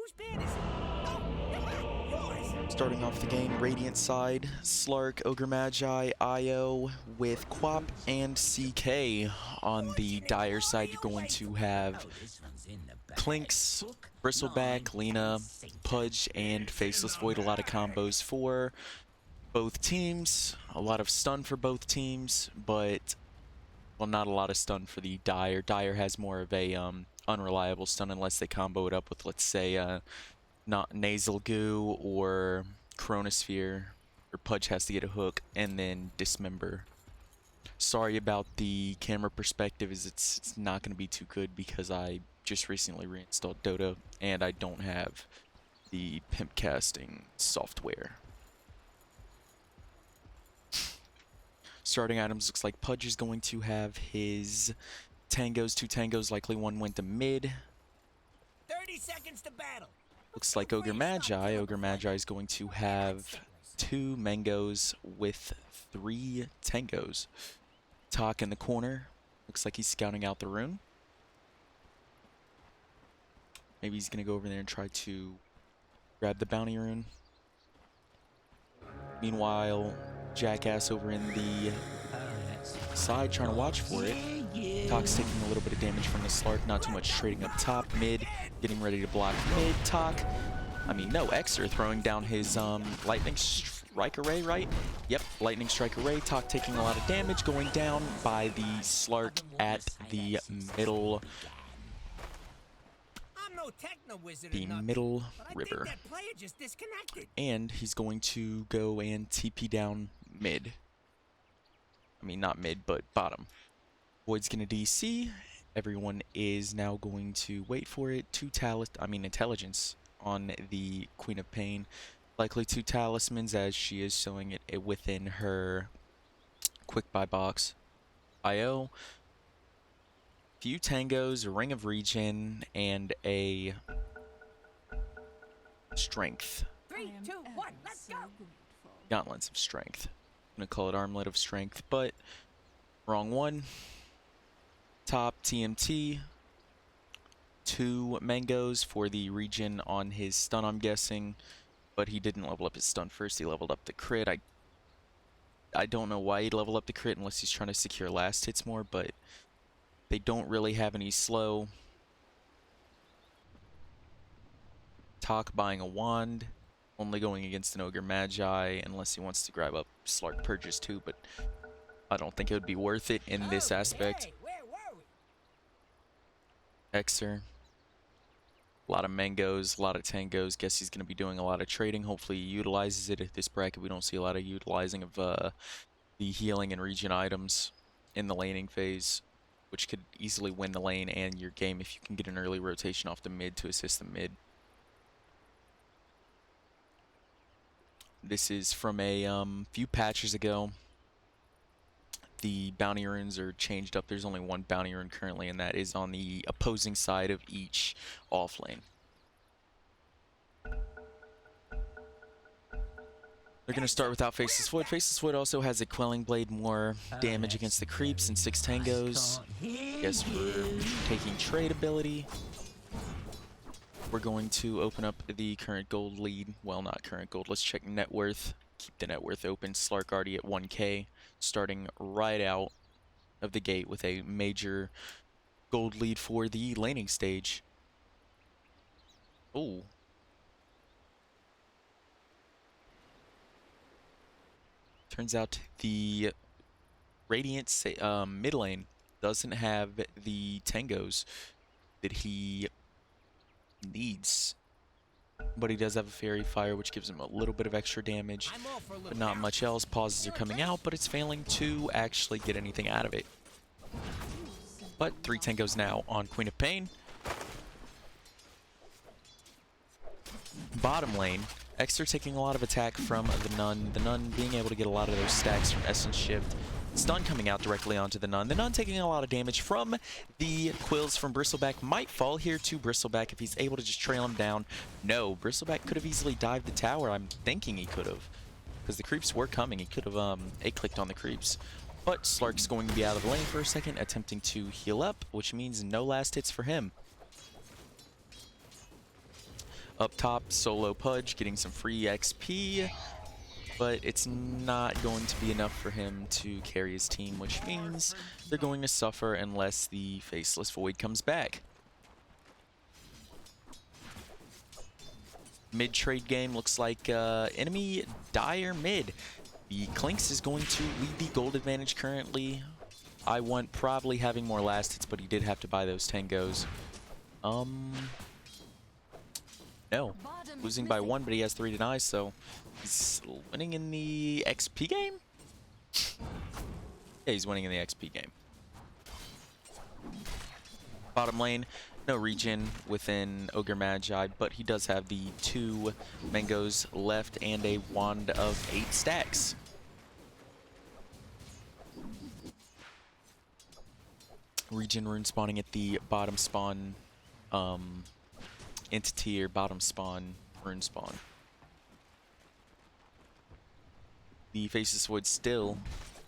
Whose band is it? Oh, yours. Starting off the game, Radiant side, Slark, Ogre Magi, IO with Quap and CK. On the Dire side, you're going to have Clinks, Bristleback, Lena, Pudge, and Faceless Void. A lot of combos for both teams. A lot of stun for both teams, but, well, not a lot of stun for the Dire. Dire has more of a unreliable stun unless they combo it up with, let's say, not Nasal Goo or Chronosphere, or Pudge has to get a hook and then Dismember. Sorry about the camera perspective, is it's not going to be too good because I just recently reinstalled Dota and I don't have the pimp casting software. Starting items, looks like Pudge is going to have his tangos, 2 tangos, likely one went to mid. 30 seconds to battle. Looks like Ogre Magi is going to have 2 mangoes with 3 tangos. Talk in the corner, looks like he's scouting out the rune. Maybe he's gonna go over there and try to grab the bounty rune. Meanwhile, Jackass over in the side trying to watch for it. Talk's taking a little bit of damage from the Slark, not too much trading up top. Mid, getting ready to block mid. Exer throwing down his lightning strike array, right? Yep, lightning strike array. Talk taking a lot of damage, going down by the Slark at the middle. River. And he's going to go and TP down mid. I mean, not mid, but bottom. Void's gonna DC. Everyone is now going to wait for it. Intelligence on the Queen of Pain. Likely 2 talismans as she is showing it within her quick buy box. IO. Few tangos, a ring of regen, and a strength. 3, 2, 1, let's go. Gauntlets of strength. I'm gonna call it armlet of strength, but wrong one. Top TMT. 2 mangoes for the regen on his stun, I'm guessing, but he didn't level up his stun first. He leveled up the crit. I don't know why he'd level up the crit unless he's trying to secure last hits more, but they don't really have any slow. Talk buying a wand, only going against an Ogre Magi unless he wants to grab up Slark Purges too, but I don't think it would be worth it in this aspect. Exer. A lot of mangoes, a lot of tangos. Guess he's going to be doing a lot of trading. Hopefully he utilizes it. At this bracket, we don't see a lot of utilizing of the healing and regen items in the laning phase, which could easily win the lane and your game if you can get an early rotation off the mid to assist the mid. This is from a few patches ago. The bounty runes are changed up. There's only 1 bounty rune currently, and that is on the opposing side of each off lane. They're going to start without Faceless Void. Faceless Void also has a Quelling Blade, more damage against the creeps, and 6 tangos. Guess we're taking trade ability. We're going to open up the current gold lead. Well, not current gold. Let's check net worth. Keep the net worth open. Slark already at 1k, starting right out of the gate with a major gold lead for the laning stage. Oh. Turns out the Radiant mid lane doesn't have the tangos that he needs, but he does have a Fairy Fire, which gives him a little bit of extra damage, but not much else. Pauses are coming out, but it's failing to actually get anything out of it. But 3 tangos now on Queen of Pain. Bottom lane, Exer taking a lot of attack from the Nun. The Nun being able to get a lot of those stacks from Essence Shift. Stun coming out directly onto the Nun. The Nun taking a lot of damage from the Quills from Bristleback. Might fall here to Bristleback if he's able to just trail him down. No, Bristleback could have easily dived the tower. I'm thinking he could have, because the creeps were coming. He could have A-clicked on the creeps. But Slark's going to be out of the lane for a second, attempting to heal up, which means no last hits for him. Up top, solo Pudge getting some free XP, but it's not going to be enough for him to carry his team, which means they're going to suffer unless the Faceless Void comes back. Mid-trade game looks like enemy dire mid. The Clinks is going to lead the gold advantage currently. I want probably having more last hits, but he did have to buy those tangos. No. Losing by 1, but he has 3 denies, so he's winning in the XP game? Yeah, he's winning in the XP game. Bottom lane, no regen within Ogre Magi, but he does have the 2 mangoes left and a wand of 8 stacks. Regen rune spawning at the bottom spawn entity or bottom spawn rune spawn. The Faceless Void still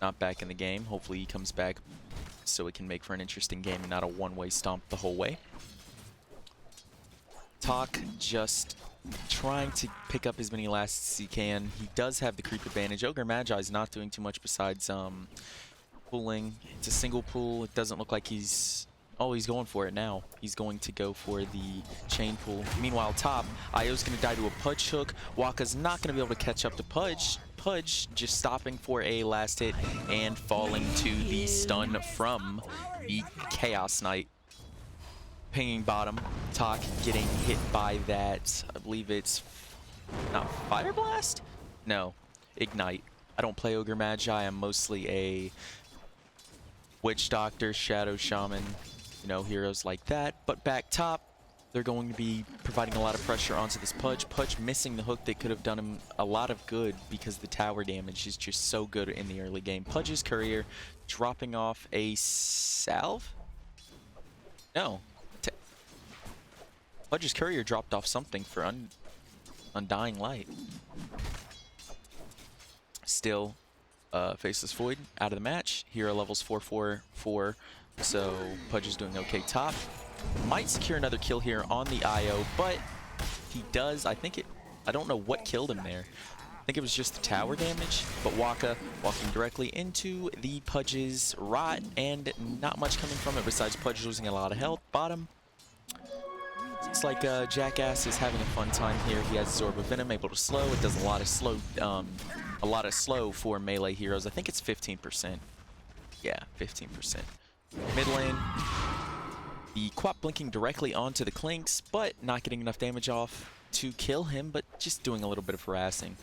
not back in the game. Hopefully he comes back so it can make for an interesting game and not a one-way stomp the whole way. Talk just trying to pick up as many lasts as he can. He does have the creep advantage. Ogre Magi is not doing too much besides pulling. It's a single pull. It doesn't look like he's... Oh, he's going for it now. He's going to go for the chain pull. Meanwhile, top, Io's going to die to a Pudge hook. Waka's not going to be able to catch up to Pudge. Pudge just stopping for a last hit and falling to the stun from the Chaos Knight. Pinging bottom. Talk getting hit by that. I believe it's not Fire Blast? No, Ignite. I don't play Ogre Magi. I'm mostly a Witch Doctor, Shadow Shaman, you know, heroes like that. But back top, they're going to be providing a lot of pressure onto this Pudge. Pudge missing the hook that could have done him a lot of good because the tower damage is just so good in the early game. Pudge's Courier dropping off a salve? No. Pudge's Courier dropped off something for Undying Light. Still, Faceless Void out of the match. Hero levels 444, so Pudge is doing okay top. Might secure another kill here on the IO, but he does. I don't know what killed him there. I think it was just the tower damage, but Waka walking directly into the Pudge's rot, and not much coming from it besides Pudge losing a lot of health. Bottom. It's like Jackass is having a fun time here. He has Absorb of Venom, able to slow. It does a lot of slow for melee heroes. I think it's 15%. Yeah, 15%. Mid lane, the Quap blinking directly onto the Clinks, but not getting enough damage off to kill him, but just doing a little bit of harassing.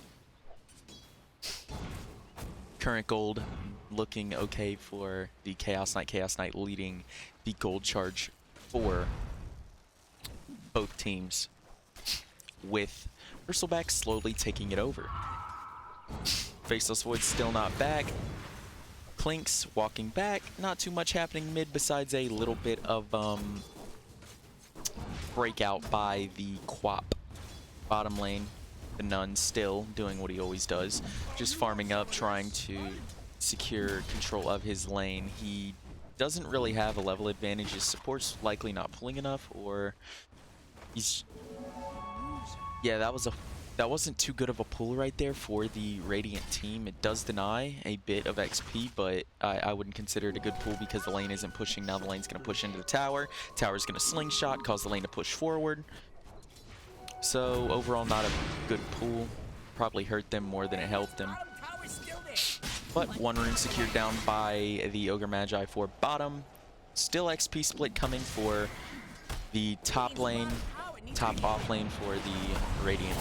Current gold looking okay for the Chaos Knight. Chaos Knight leading the gold charge for both teams, with Bristleback slowly taking it over. Faceless Void still not back. Clinks walking back. Not too much happening mid besides a little bit of breakout by the Quap. Bottom lane, the Nun still doing what he always does. Just farming up, trying to secure control of his lane. He doesn't really have a level advantage. His support's likely not pulling enough, or he's... Yeah, that wasn't too good of a pull right there for the Radiant team. It does deny a bit of XP, but I wouldn't consider it a good pull because the lane isn't pushing. Now the lane's going to push into the tower. Tower's going to slingshot, cause the lane to push forward. So overall, not a good pull. Probably hurt them more than it helped them. But one rune secured down by the Ogre Magi for bottom. Still XP split coming for the top lane. Top off lane for the Radiant.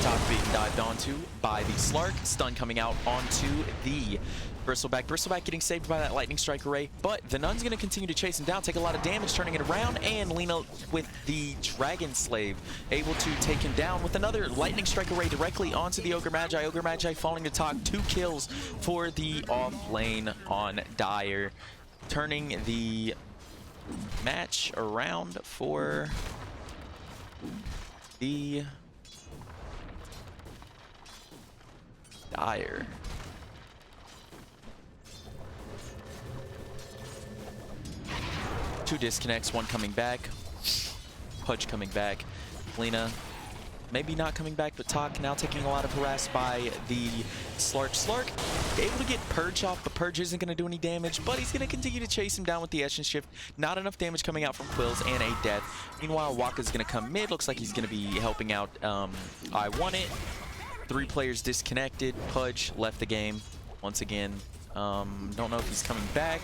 Top being dived onto by the Slark. Stun coming out onto the Bristleback. Bristleback getting saved by that Lightning Strike array, but the Nun's going to continue to chase him down, take a lot of damage, turning it around, and Lena with the Dragon Slave able to take him down with another Lightning Strike array directly onto the Ogre Magi. Ogre Magi falling to talk. 2 kills for the off lane on Dire, turning the match around for the Dire. Two disconnects, one coming back. Pudge coming back. Lena maybe not coming back, but Talk now taking a lot of harass by the Slark. Slark able to get Purge off, but Purge isn't going to do any damage, but he's going to continue to chase him down with the Essence Shift. Not enough damage coming out from Quills and a death. Meanwhile, Waka's going to come mid. Looks like he's going to be helping out I Want It. 3 players disconnected. Pudge left the game once again. Don't know if he's coming back.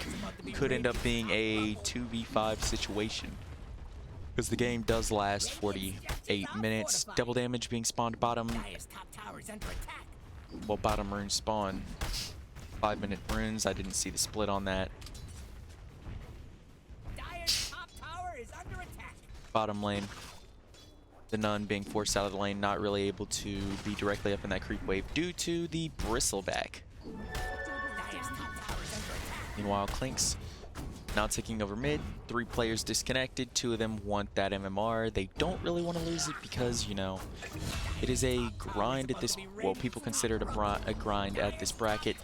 Could end up being a 2v5 situation, because the game does last 48 minutes. Double damage being spawned bottom. Well, bottom rune spawn. 5-minute runes. I didn't see the split on that. Bottom lane. The Nun being forced out of the lane, not really able to be directly up in that creep wave due to the Bristleback. Meanwhile, Clinks now taking over mid. 3 players disconnected. 2 of them want that MMR. They don't really want to lose it because, you know, it is a grind at this... Well, people consider it a grind at this bracket.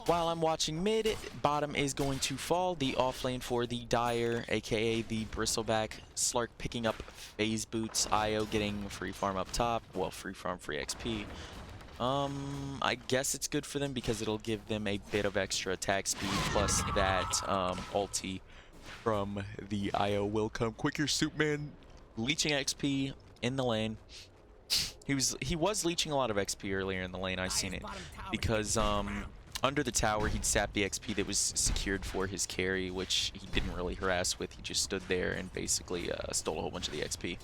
While I'm watching mid, bottom is going to fall. The off lane for the Dire, aka the Bristleback. Slark picking up phase boots. Io getting free farm up top. Well, free farm, free XP. I guess it's good for them because it'll give them a bit of extra attack speed, plus that ulti from the Io will come quicker. Soupman leeching XP in the lane. He was leeching a lot of XP earlier in the lane. I've seen it because under the tower he'd sap the XP that was secured for his carry, which he didn't really harass with. He just stood there and basically stole a whole bunch of the XP.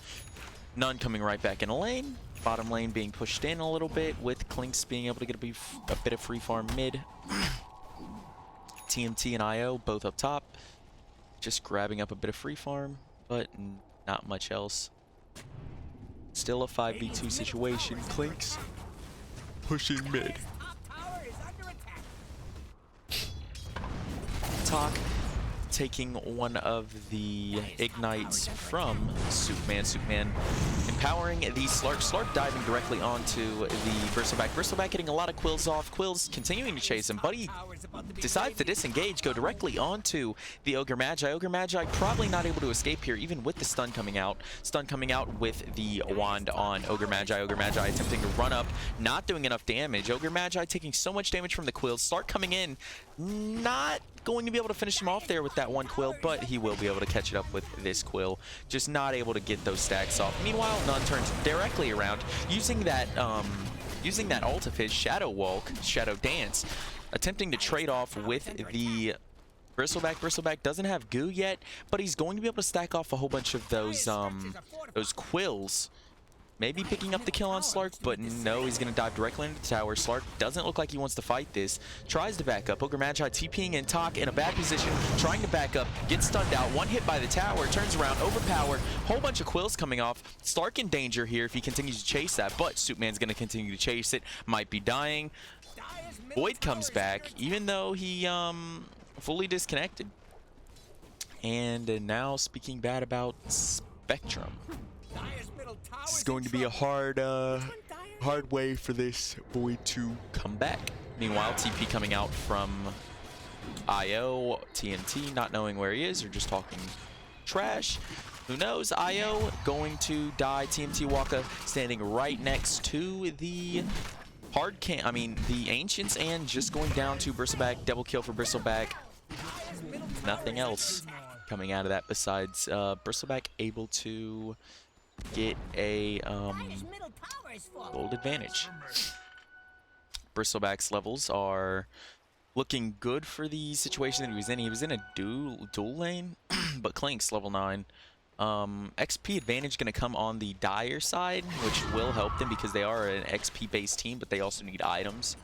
None coming right back in a lane. Bottom lane being pushed in a little bit, with Clinks being able to get a bit of free farm mid. TMT and IO both up top, just grabbing up a bit of free farm, but not much else. Still a 5v2 situation. Clinks pushing mid. Talk taking one of the ignites from Superman. Superman empowering the Slark. Slark diving directly onto the Bristleback. Bristleback getting a lot of Quills off. Quills continuing to chase him, but he decides to disengage, go directly onto the Ogre Magi. Ogre Magi probably not able to escape here, even with the stun coming out. Stun coming out with the wand on Ogre Magi. Ogre Magi attempting to run up, not doing enough damage. Ogre Magi taking so much damage from the Quills. Slark coming in, not going to be able to finish him off there with that one Quill, but he will be able to catch it up with this Quill. Just not able to get those stacks off. Meanwhile, Nun turns directly around, using that ult of his, Shadow Walk, Shadow Dance, attempting to trade off with the Bristleback. Bristleback doesn't have goo yet, but he's going to be able to stack off a whole bunch of those Quills. Maybe picking up the kill on Slark, but no, he's going to dive directly into the tower. Slark doesn't look like he wants to fight this. Tries to back up. Ogre Magi TPing and Talk in a bad position, trying to back up, gets stunned out. One hit by the tower, turns around, overpower, whole bunch of Quills coming off. Slark in danger here if he continues to chase that, but Superman's going to continue to chase it. Might be dying. Void comes back, even though he fully disconnected. And now speaking bad about Spectrum. This is going to be a hard way for this Void to come back. Meanwhile, TP coming out from IO, TNT not knowing where he is or just talking trash. Who knows? IO going to die. TNT Waka standing right next to the the Ancients, and just going down to Bristleback. Double kill for Bristleback. Nothing else coming out of that besides Bristleback able to get a gold advantage. Bristleback's levels are looking good for the situation that he was in. He was in a dual lane, but Clink's level 9. XP advantage going to come on the Dire side, which will help them because they are an XP based team, but they also need items.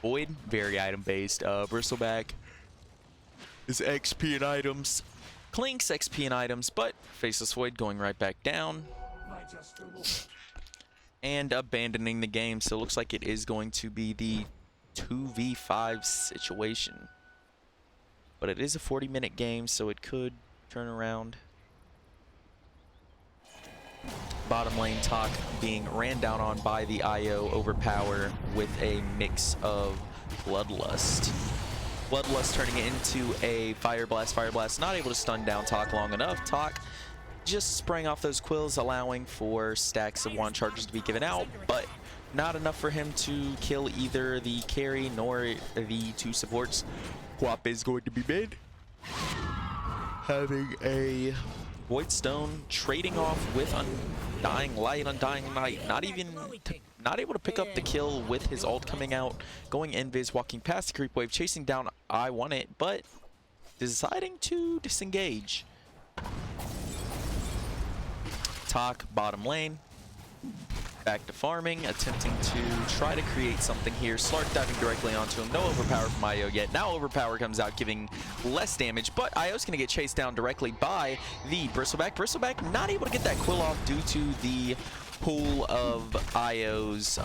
Void, very item based. Bristleback is XP and items. Clink's XP and items, but Faceless Void going right back down and abandoning the game. So it looks like it is going to be the 2v5 situation, but it is a 40-minute game, so it could turn around. Bottom lane Talk being ran down on by the IO overpower with a mix of Bloodlust. Bloodlust turning it into a Fire Blast. Fire Blast not able to stun down Talk long enough. Talk just spraying off those quills, allowing for stacks of wand charges to be given out, but not enough for him to kill either the carry nor the two supports. Quap is going to be mid, having a Void Stone, trading off with Undying Light. Undying Light not able to pick up the kill with his ult coming out, going invis, walking past the creep wave, chasing down I Want It, but deciding to disengage. Talk bottom lane, back to farming, attempting to try to create something here. Slark diving directly onto him. No overpower from IO yet. Now overpower comes out, giving less damage, but IO's going to get chased down directly by the Bristleback. Bristleback not able to get that quill off due to the pool of IO's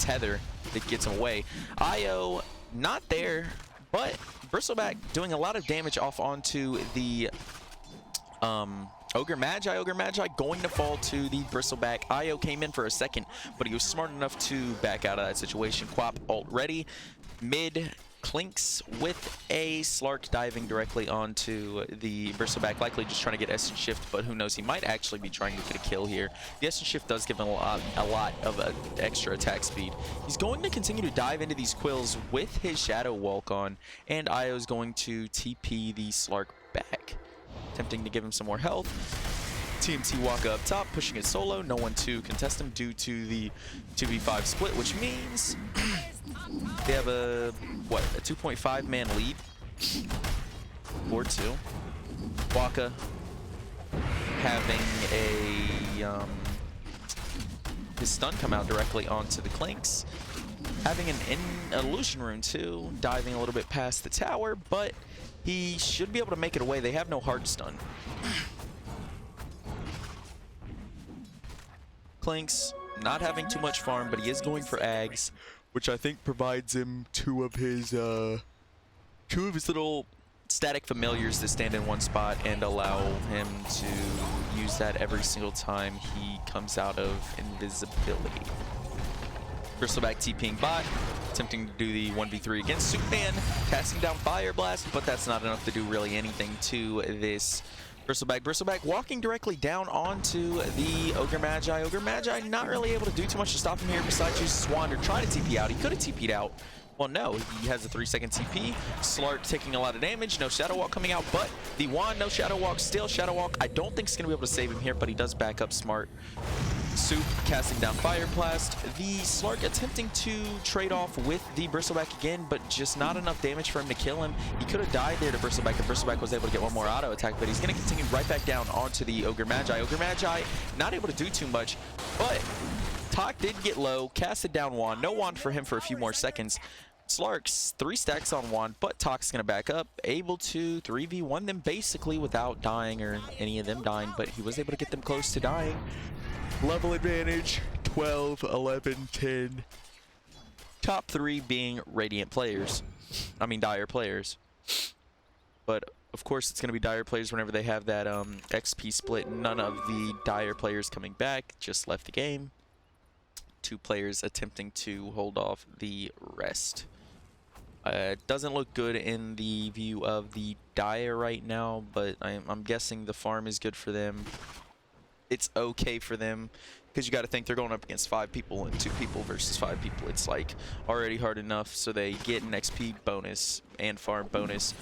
tether that gets him away. IO not there, but Bristleback doing a lot of damage off onto the Ogre Magi. Ogre Magi going to fall to the Bristleback. IO came in for a second, but he was smart enough to back out of that situation. Quap ult ready. Mid Clinks with a Slark diving directly onto the Bristleback, likely just trying to get Essence Shift, but who knows, he might actually be trying to get a kill here. The Essence Shift does give him a lot of extra attack speed. He's going to continue to dive into these quills with his Shadow Walk on, and IO is going to TP the Slark back, attempting to give him some more health. TMT Waka up top, pushing it solo. No one to contest him due to the 2v5 split, which means they have a 2.5 man lead. 4-2. Waka having a his stun come out directly onto the Clinks. Having an illusion rune too, diving a little bit past the tower, but he should be able to make it away. They have no hard stun. Clinks not having too much farm, but he is going for Ags, which I think provides him two of his little static familiars that stand in one spot and allow him to use that every single time he comes out of invisibility. Bristleback TPing bot, attempting to do the 1v3 against Superman, casting down Fire Blast, but that's not enough to do really anything to this Bristleback. Bristleback walking directly down onto the Ogre Magi. Ogre Magi not really able to do too much to stop him here besides use Swan to try to TP out. He could have TP'd out. Well, no, he has a 3-second TP. Slark taking a lot of damage. No Shadow Walk coming out, but the wand, no Shadow Walk. Still Shadow Walk. I don't think it's going to be able to save him here, but he does back up smart. Soup casting down Fire Blast. The Slark attempting to trade off with the Bristleback again, but just not enough damage for him to kill him. He could have died there to Bristleback if Bristleback was able to get one more auto attack, but he's going to continue right back down onto the Ogre Magi. Ogre Magi not able to do too much, but Talk did get low, casted down Wand. No Wand for him for a few more seconds. Slark's 3 stacks on Wand, but Talk's going to back up, able to 3v1 them basically without dying or any of them dying, but he was able to get them close to dying. Level advantage, 12, 11, 10. Top 3 being Radiant players. I mean, Dire players. But, of course, it's going to be Dire players whenever they have that XP split. None of the Dire players coming back, just left the game. 2 players attempting to hold off the rest. It doesn't look good in the view of the Dire right now, but I'm guessing the farm is good for them. It's okay for them because you got to think they're going up against 5 people, and 2 people versus 5 people. It's like already hard enough, so they get an XP bonus and farm bonus.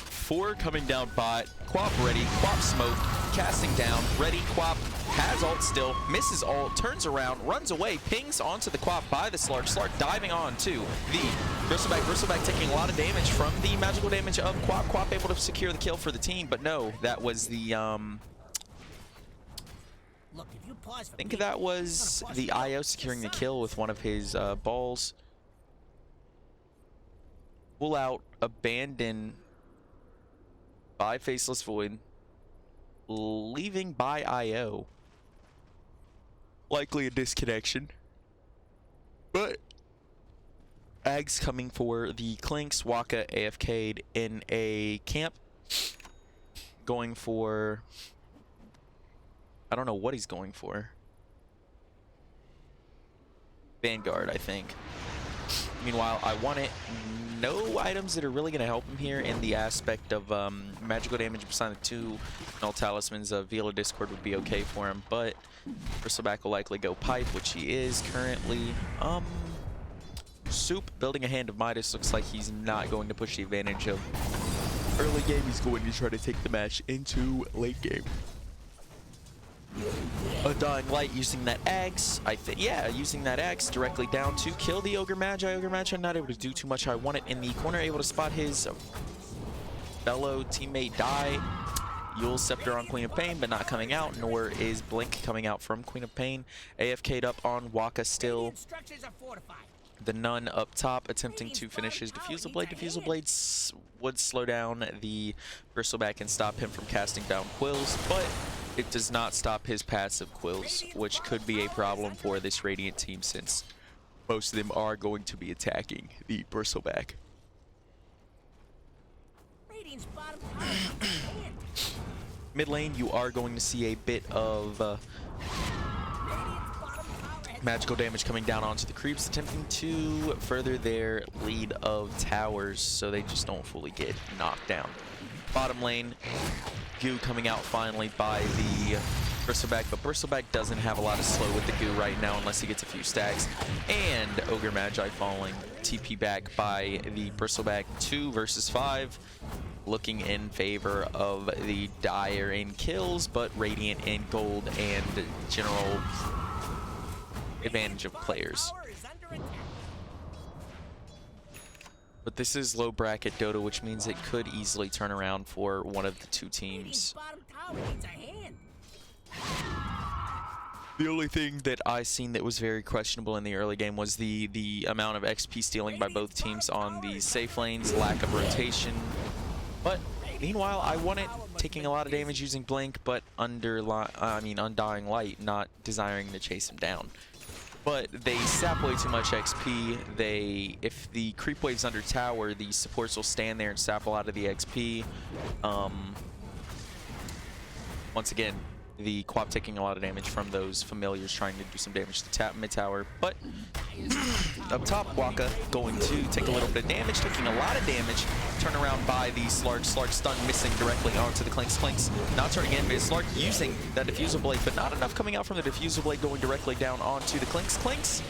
4 coming down bot. Quap ready. Quap smoked. Casting down. Ready. Quap has ult still. Misses ult. Turns around. Runs away. Pings onto the Quap by the Slark. Slark diving on to the Bristleback. Bristleback taking a lot of damage from the magical damage of Quap. Quap able to secure the kill for the team, but no, that was the Look, if you pause for I think that was the IO securing the kill with one of his balls. Pull out, abandon by Faceless Void, leaving by IO. Likely a disconnection. But Ags coming for the Clinks. Waka AFK'd in a camp. Going for... I don't know what he's going for. Vanguard, I think. Meanwhile, I want it. No items that are really going to help him here in the aspect of magical damage beside the 2 null talismans. Vila Discord would be okay for him, but Bristleback will likely go Pipe, which he is currently. Soup building a Hand of Midas. Looks like he's not going to push the advantage of early game. He's going to try to take the match into late game. Undying Light using that axe, I think, yeah, using that axe directly down to kill the Ogre Magi. Ogre Magi not able to do too much. I want it in the corner, able to spot his fellow teammate die. Yule's Scepter on Queen of Pain, but not coming out, nor is Blink coming out from Queen of Pain. AFK'd up on Waka still. The Nun up top, attempting to finish his Diffusal Blade. Diffusal Blades would slow down the Bristleback and stop him from casting down Quills, but it does not stop his passive Quills, which could be a problem for this Radiant team since most of them are going to be attacking the Bristleback. Mid lane, you are going to see a bit of magical damage coming down onto the creeps, attempting to further their lead of towers so they just don't fully get knocked down. Bottom lane, Goo coming out finally by the Bristleback, but Bristleback doesn't have a lot of slow with the Goo right now unless he gets a few stacks. And Ogre Magi falling, TP back by the Bristleback. 2 versus 5, looking in favor of the Dire in kills, but Radiant in gold and general advantage of players. But this is low bracket Dota, which means it could easily turn around for one of the 2 teams. The only thing that I seen that was very questionable in the early game was the amount of XP stealing by both teams on the safe lanes, lack of rotation. But meanwhile, I won it, taking a lot of damage using Blink, but Undying Light, not desiring to chase him down. But they sap way too much XP. If the creep wave's under tower, the supports will stand there and sap a lot of the XP. Once again, the Quap taking a lot of damage from those familiars trying to do some damage to mid tower. But up top, Waka going to take a little bit of damage, taking a lot of damage. Turn around by the Slark. Slark stun missing directly onto the Clinks. Clinks not turning in, but Slark using that Diffusal Blade, but not enough coming out from the Diffusal Blade going directly down onto the Clinks. Clinks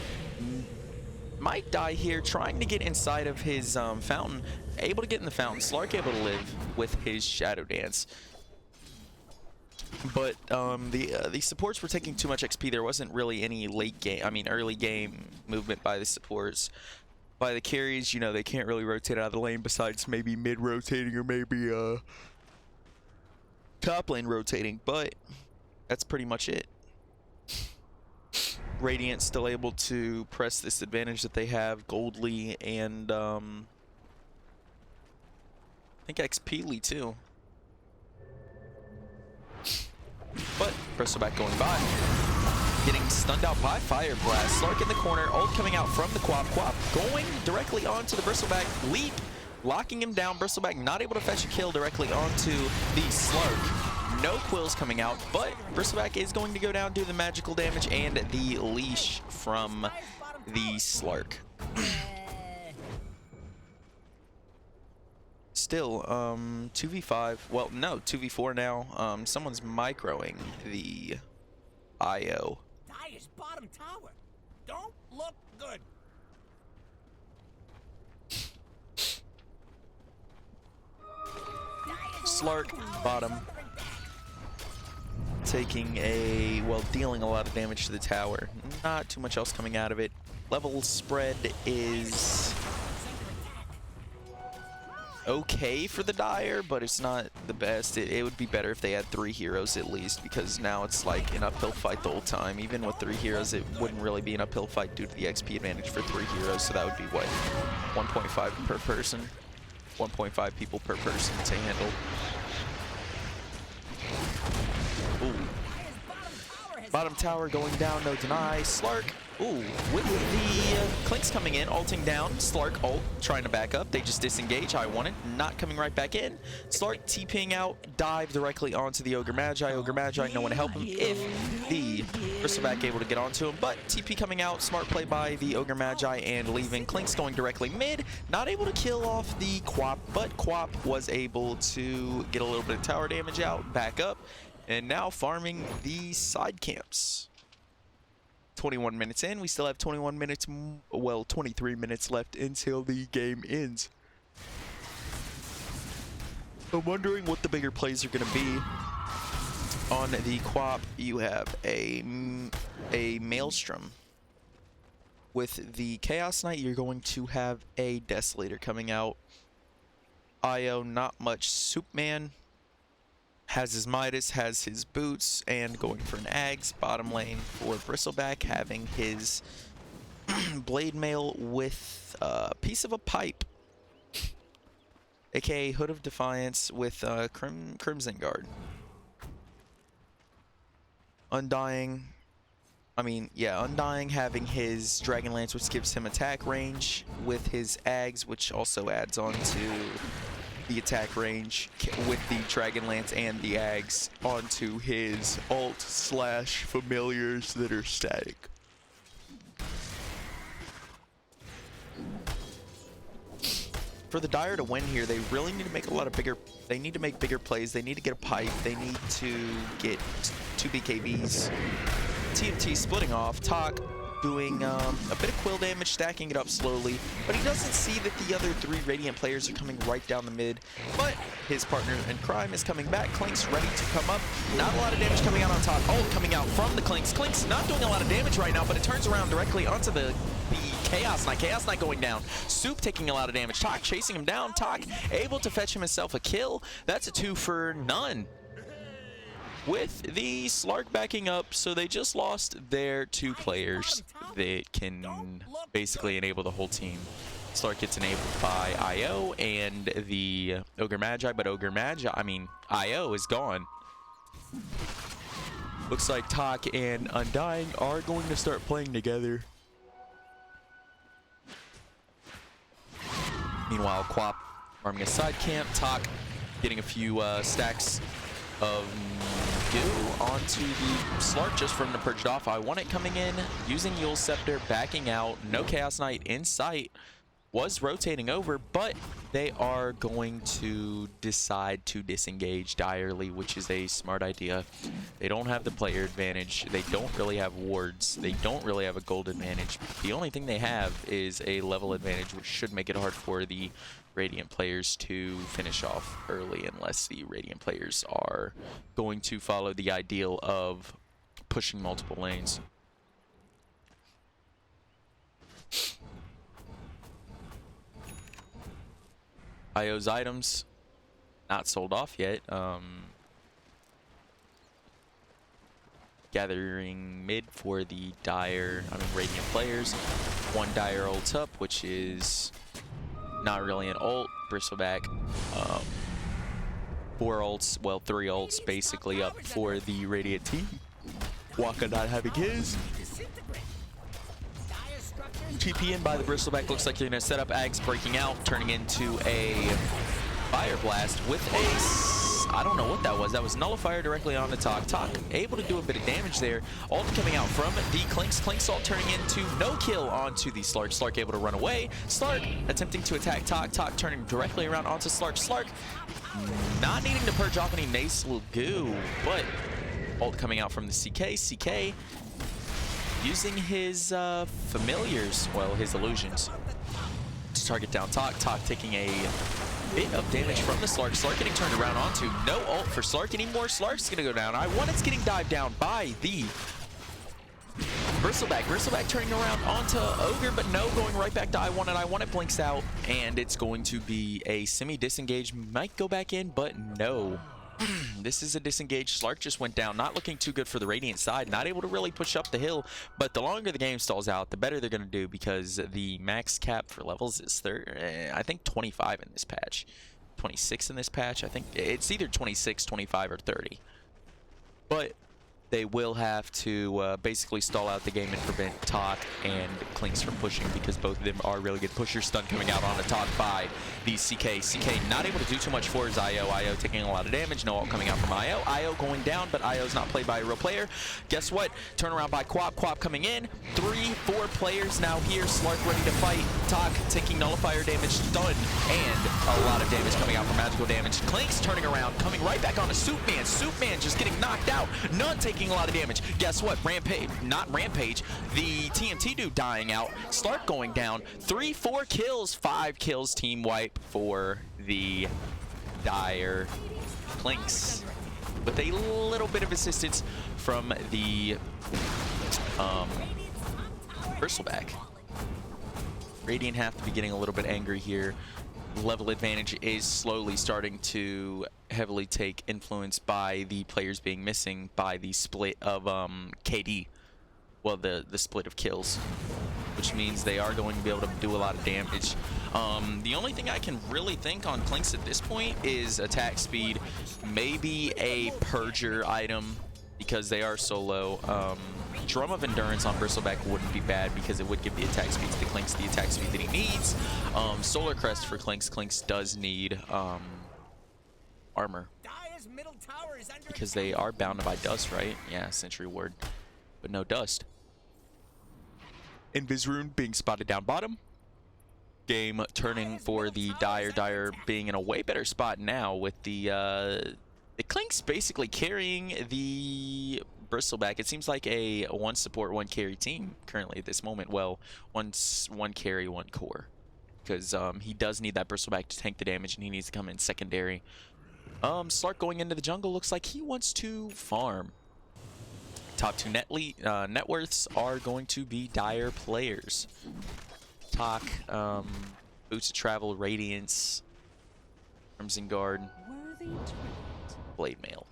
might die here, trying to get inside of his fountain. Able to get in the fountain. Slark able to live with his Shadow Dance. But the supports were taking too much XP. There wasn't really any early game movement by the supports. By the carries, you know, they can't really rotate out of the lane besides maybe mid rotating or maybe top lane rotating, but that's pretty much it. Radiant still able to press this advantage that they have, Goldly and I think XPly too. But Bristleback going by, getting stunned out by Fire Blast. Slark in the corner, ult coming out from the Quap. Quap going directly onto the Bristleback. Leap, locking him down. Bristleback not able to fetch a kill directly onto the Slark. No Quills coming out, but Bristleback is going to go down, do the magical damage and the leash from the Slark. Still, 2v5, well, no, 2v4 now. Someone's microing the IO. Dire's bottom tower. Don't look good. Slark, bottom. Taking dealing a lot of damage to the tower. Not too much else coming out of it. Level spread is okay for the Dire, but it's not the best. It would be better if they had 3 heroes at least, because now it's like an uphill fight the whole time. Even with 3 heroes, it wouldn't really be an uphill fight due to the XP advantage for 3 heroes, so that would be what, 1.5 per person, 1.5 people per person to handle. Ooh. Bottom tower going down, no deny. Slark Ooh, with the Clinks coming in, ulting down, Slark ult, trying to back up. They just disengage. I want it, not coming right back in. Slark TPing out, dive directly onto the Ogre Magi. Ogre Magi, no one to help him if the Bristleback able to get onto him. But TP coming out, smart play by the Ogre Magi and leaving. Clinks going directly mid, not able to kill off the Quap, but Quap was able to get a little bit of tower damage out, back up, and now farming the side camps. 21 minutes in, we still have 21 minutes, well, 23 minutes left until the game ends. I'm wondering what the bigger plays are going to be. On the Quap, you have a Maelstrom. With the Chaos Knight, you're going to have a Desolator coming out. IO, not much. Soupman has his Midas, has his boots, and going for an Ags. Bottom lane for Bristleback, having his Blade Mail with a piece of a pipe, aka Hood of Defiance with Crimson Guard. Undying having his Dragon Lance, which gives him attack range, with his Ags, which also adds on to the attack range with the Dragon Lance and the Ags onto his ult / familiars that are static. For the Dire to win here, they really need to make a lot of bigger plays. They need to get a pipe. They need to get 2 BKBs. TMT splitting off. Talk doing a bit of quill damage, stacking it up slowly, but he doesn't see that the other 3 Radiant players are coming right down the mid. But his partner in crime is coming back. Clinks ready to come up. Not a lot of damage coming out on top. Ult coming out from the Clinks. Clinks not doing a lot of damage right now, but it turns around directly onto the Chaos Knight. Chaos Knight going down. Soup taking a lot of damage. Talk chasing him down. Talk able to fetch himself a kill. That's a 2 for none. With the Slark backing up, so they just lost their 2 players that can basically enable the whole team. Slark gets enabled by IO and the Ogre Magi, but IO is gone. Looks like Talk and Undying are going to start playing together. Meanwhile, Quap farming a side camp. Talk getting a few stacks of goo onto the Slark just from the purged off. I want it coming in, using Yule Scepter, backing out. No Chaos Knight in sight. Was rotating over, but they are going to decide to disengage direly, which is a smart idea. They don't have the player advantage. They don't really have wards. They don't really have a gold advantage. The only thing they have is a level advantage, which should make it hard for the Radiant players to finish off early, unless the Radiant players are going to follow the ideal of pushing multiple lanes. IO's items not sold off yet. Gathering mid for the Radiant players. 1 Dire ult up, which is not really an ult. Bristleback, 4 ults, well, 3 ults basically up for the Radiant team. Waka not having his. TP in by the Bristleback. Looks like they're going to set up Ags breaking out, turning into a Fire Blast with a... I don't know what that was. That was Nullifier directly on the Talk. Talk able to do a bit of damage there. Ult coming out from the Clinks. Clinks ult turning into no kill onto the Slark. Slark able to run away. Slark attempting to attack Talk. Talk turning directly around onto Slark. Slark not needing to purge off any Mace will goo, but ult coming out from the CK. CK using his familiars, well, his illusions, to target down Talk. Talk taking a bit of damage from the Slark. Slark getting turned around onto. No ult for Slark anymore. Slark's gonna go down. It's getting dived down by the Bristleback. Bristleback turning around onto Ogre, but no, going right back to I want it blinks out, and it's going to be a semi-disengage. Might go back in, but no. This is a disengaged. Slark just went down. Not looking too good for the Radiant side. Not able to really push up the hill. But the longer the game stalls out, the better they're going to do, because the max cap for levels is, I think, 25 in this patch. 26 in this patch. I think it's either 26, 25, or 30. But they will have to basically stall out the game and prevent Talk and Clinks from pushing, because both of them are really good pushers. Stun coming out on the Talk by the CK. CK not able to do too much for his IO. IO taking a lot of damage. No ult coming out from IO. IO going down, but IO's not played by a real player. Guess what? Turnaround by Quap. Quap coming in. 3-4 players now here. Slark ready to fight. Talk taking nullifier damage, stun, and a lot of damage coming out from magical damage. Clinks turning around, coming right back on to Soupman. Soupman just getting knocked out. None taking a lot of damage. Guess what? Rampage, not Rampage, the TMT dude dying out. Slark going down. 3-4 kills, 5 kills, team wipe for the Dire Clinks, with a little bit of assistance from the Bristleback. Radiant have to be getting a little bit angry here. Level advantage is slowly starting to heavily take influence by the players being missing by the split of KD. Well, the split of kills, which means they are going to be able to do a lot of damage. The only thing I can really think on Clinks at this point is attack speed, maybe a Purger item, because they are so low. Drum of Endurance on Bristleback wouldn't be bad, because it would give the attack speed to the Clinks the attack speed that he needs. Solar Crest for Clinks. Clinks does need armor, because they are bounded by dust, right? Yeah, Sentry Ward, but no dust. Invis Rune being spotted down bottom. Game turning for the Dire. Dire being in a way better spot now, with the Clinks basically carrying the Bristleback. It seems like a one support, one carry team currently at this moment. Well, one carry, one core, because he does need that Bristleback to tank the damage, and he needs to come in secondary. Slark going into the jungle looks like he wants to farm. Top 2 net worths are going to be Dire players. Talk, Boots of Travel, Radiance, Crimson Guard, Blade Mail.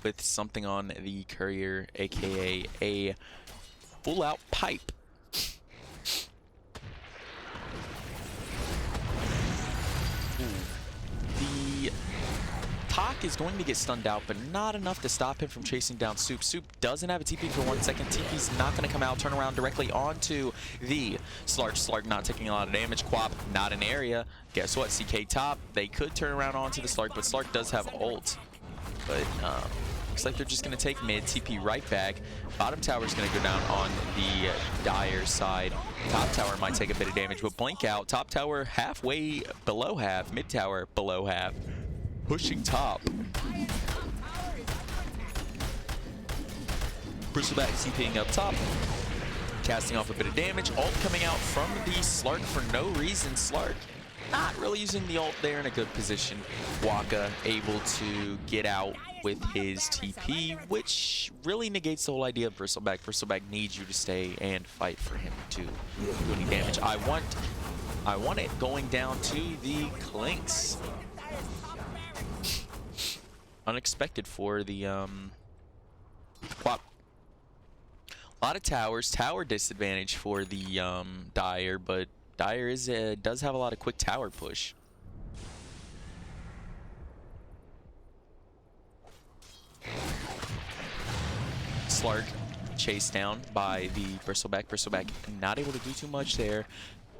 With something on the Courier, aka a full-out pipe. The Talk is going to get stunned out, but not enough to stop him from chasing down Soup. Soup doesn't have a TP for 1 second. TP's not going to come out. Turn around directly onto the Slark. Slark not taking a lot of damage. Quap not in area. Guess what? CK top. They could turn around onto the Slark, but Slark does have ult. But looks like they're just going to take mid. TP right back. Bottom tower is going to go down on the Dire side. Top tower might take a bit of damage, but blink out. Top tower halfway below half. Mid tower below half. Pushing top. Bristleback CPing up top, casting off a bit of damage. Ult coming out from the Slark for no reason. Slark not really using the ult there in a good position. Waka able to get out with his TP, which really negates the whole idea of Bristleback. Bristleback needs you to stay and fight for him to do any damage. I want it going down to the Clinks. Unexpected for the Quap. A lot of towers. Tower disadvantage for the Dire, but Dire does have a lot of quick tower push. Slark chased down by the Bristleback. Bristleback not able to do too much there.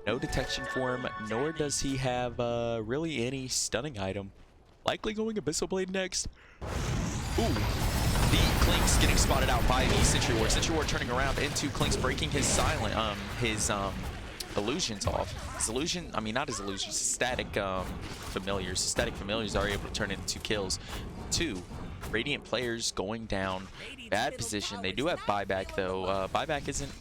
No detection for him, nor does he have really any stunning item. Likely going Abyssal Blade next. Ooh. The Clinks getting spotted out by the Sentry Ward. Sentry Ward turning around into Clinks breaking his illusions off. His illusion, I mean not his illusions, static familiars. Static familiars are able to turn into 2 kills. 2 Radiant players going down. Bad position. They do have buyback though. Buyback isn't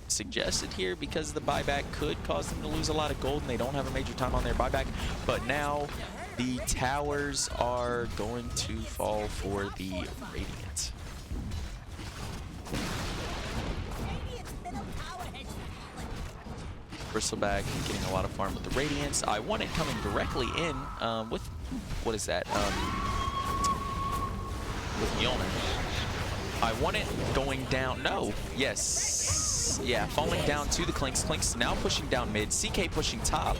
suggested here because the buyback could cause them to lose a lot of gold, and they don't have a major time on their buyback. But now the towers are going to fall for the Radiant. Bristleback getting a lot of farm with the Radiance. I want it coming directly in with, what is that? With Mjolnir. I want it going down. No. Yes. Yeah, falling down to the Clinks. Clinks now pushing down mid. CK pushing top.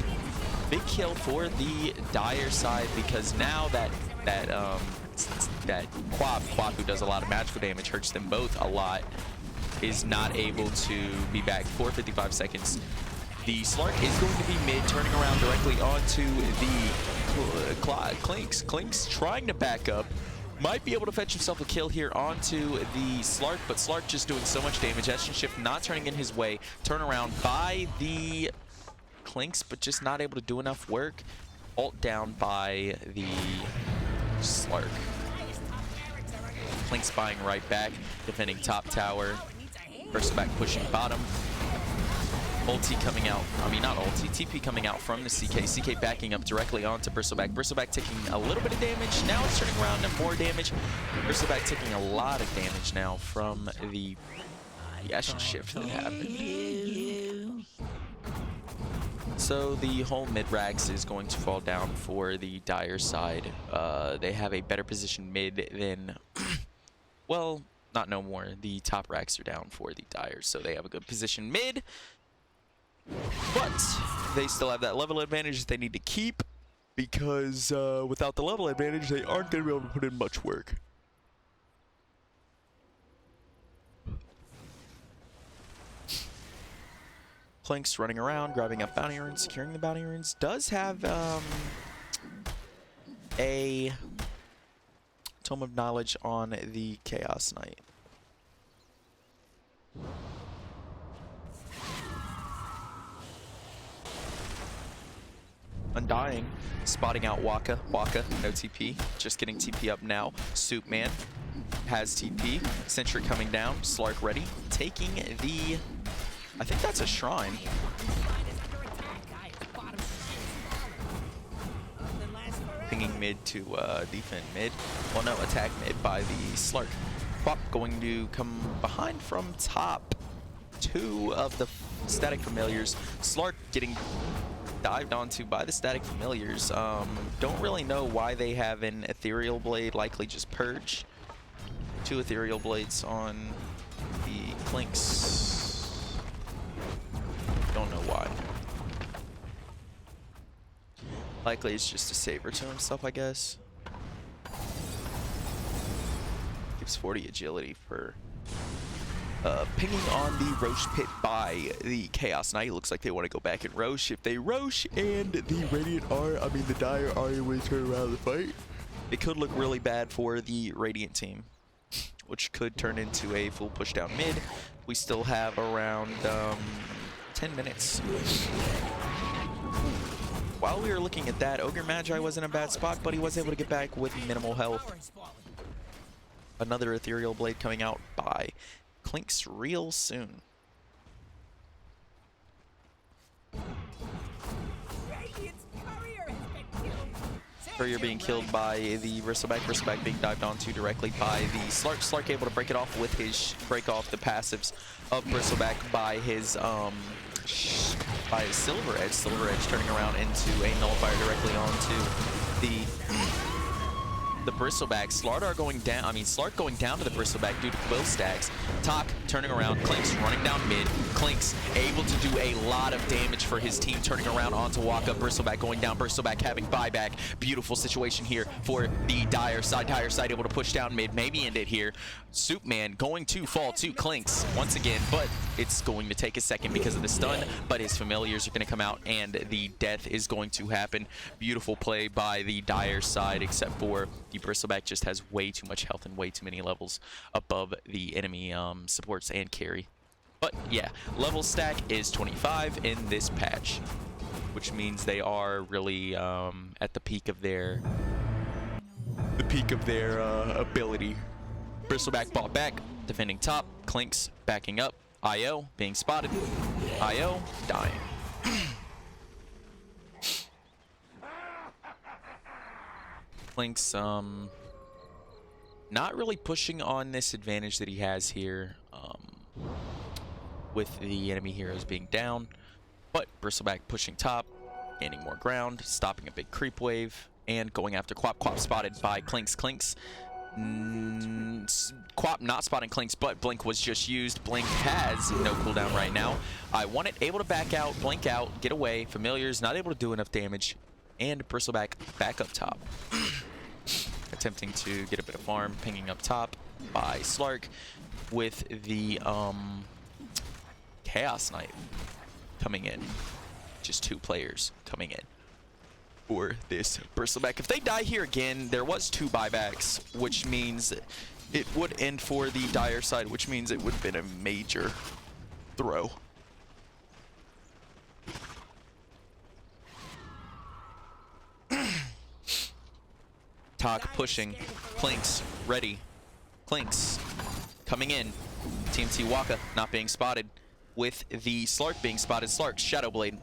Big kill for the Dire side, because now that that Quap, who does a lot of magical damage, hurts them both a lot, is not able to be back for 55 seconds. The Slark is going to be mid, turning around directly onto the Clinks. Clinks trying to back up. Might be able to fetch himself a kill here onto the Slark, but Slark just doing so much damage. Essence Shift not turning in his way. Turn around by the Clinks, but just not able to do enough work. Ult down by the Slark. Clinks buying right back, defending top tower. Bristleback pushing bottom. Ulti coming out, I mean not ulti, TP coming out from the CK. CK backing up directly onto Bristleback. Bristleback taking a little bit of damage. Now it's turning around to more damage. Bristleback taking a lot of damage now from the Essence Shift that happened. So the whole mid-racks is going to fall down for the Dire side. They have a better position mid than, well, not no more. The top racks are down for the Dire, so they have a good position mid. But they still have that level advantage that they need to keep, because without the level advantage, they aren't going to be able to put in much work. Clinks running around, grabbing up bounty runes, securing the bounty runes. Does have a Tome of Knowledge on the Chaos Knight. Undying, spotting out Waka. Waka, no TP, just getting TP up now. Soupman has TP. Sentry coming down. Slark ready, taking the, I think that's a shrine. Pinging mid to defend mid. Well, no, attack mid by the Slark. Quap going to come behind from top. Two of the static familiars. Slark getting dived onto by the static familiars. Don't really know why they have an ethereal blade, likely just purge. Two ethereal blades on the Clinks. Don't know why. Likely it's just a saber to himself, I guess. Gives 40 agility for pinging on the Roche pit by the Chaos Knight. Looks like they want to go back and Roche. If they Roche and the Radiant are, I mean the Dire are able to turn around the fight, it could look really bad for the Radiant team, which could turn into a full push down mid. We still have around 10 minutes. While we were looking at that, Ogre Magi was in a bad spot, but he was able to get back with minimal health. Another Ethereal Blade coming out by Clinks real soon. Courier being killed by the Bristleback. Bristleback being dived onto directly by the Slark. Slark able to break it off with his break off the passives of Bristleback by his Silver Edge. Silver Edge turning around into a nullifier directly onto the Bristleback. Slardar going down, I mean Slark going down to the Bristleback due to quill stacks. Talk turning around, Clinks running down mid. Clinks able to do a lot of damage for his team, turning around onto Waka. Bristleback going down, Bristleback having buyback. Beautiful situation here for the Dire side. Dire side able to push down mid, maybe end it here. Soupman going to fall to Clinks once again, but it's going to take a second because of the stun, but his familiars are going to come out and the death is going to happen. Beautiful play by the Dire side, except for the Bristleback just has way too much health and way too many levels above the enemy supports and carry. But yeah, level stack is 25 in this patch, which means they are really at the peak of their ability. Bristleback bought back, defending top. Clinks backing up. IO being spotted. IO dying. Clinks not really pushing on this advantage that he has here with the enemy heroes being down, but Bristleback pushing top, gaining more ground, stopping a big creep wave, and going after Quap. Quap spotted by Clinks. Clinks Quap not spotting Clinks, but Blink was just used. Blink has no cooldown right now. I want it able to back out, blink out, get away. Familiars not able to do enough damage, and Bristleback back up top. attempting to get a bit of farm, pinging up top by Slark with the Chaos Knight coming in. Just 2 players coming in for this Bristleback. If they die here again, there was 2 buybacks, which means it would end for the Dire side, which means it would have been a major throw. Talk pushing. Clinks ready. Clinks coming in. TMT Waka not being spotted. With the Slark being spotted. Slark Shadow Blade.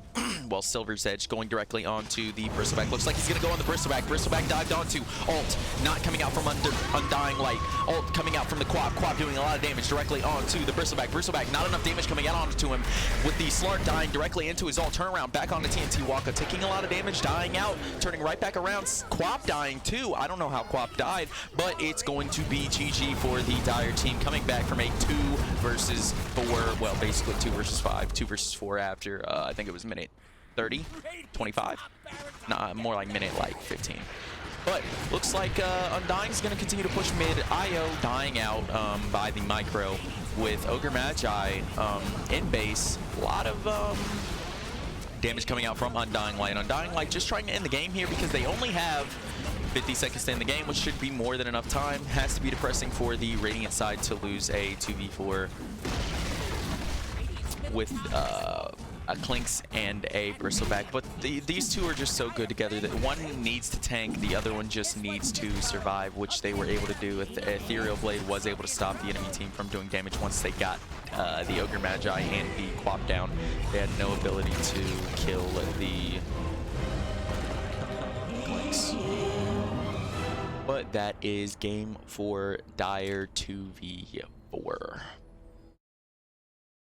Well, Silver's Edge going directly onto the Bristleback. Looks like he's going to go on the Bristleback. Bristleback dived onto Alt. Not coming out from under Undying Light. Alt coming out from the Quap. Quap doing a lot of damage directly onto the Bristleback. Bristleback not enough damage coming out onto him. With the Slark dying directly into his Alt. Turnaround back onto TNT Waka. Taking a lot of damage. Dying out. Turning right back around. Quap dying too. I don't know how Quap died. But it's going to be GG for the Dire team. Coming back from a 2 versus 4. Well, basically 2 versus 5. 2 versus 4 after, I think it was minute 30, 25? Nah, more like minute like 15. But looks like Undying is going to continue to push mid. IO dying out by the micro with Ogre Magi in base. A lot of damage coming out from Undying Light. Undying Light just trying to end the game here because they only have 50 seconds to end the game, which should be more than enough time. Has to be depressing for the Radiant side to lose a 2v4 with a Clinks and a Bristleback, but these 2 are just so good together that one needs to tank, the other one just needs to survive, which they were able to do. With the Ethereal Blade was able to stop the enemy team from doing damage once they got the Ogre Magi and the Quap down. They had no ability to kill the Clinks. But that is game for Dire 2v4.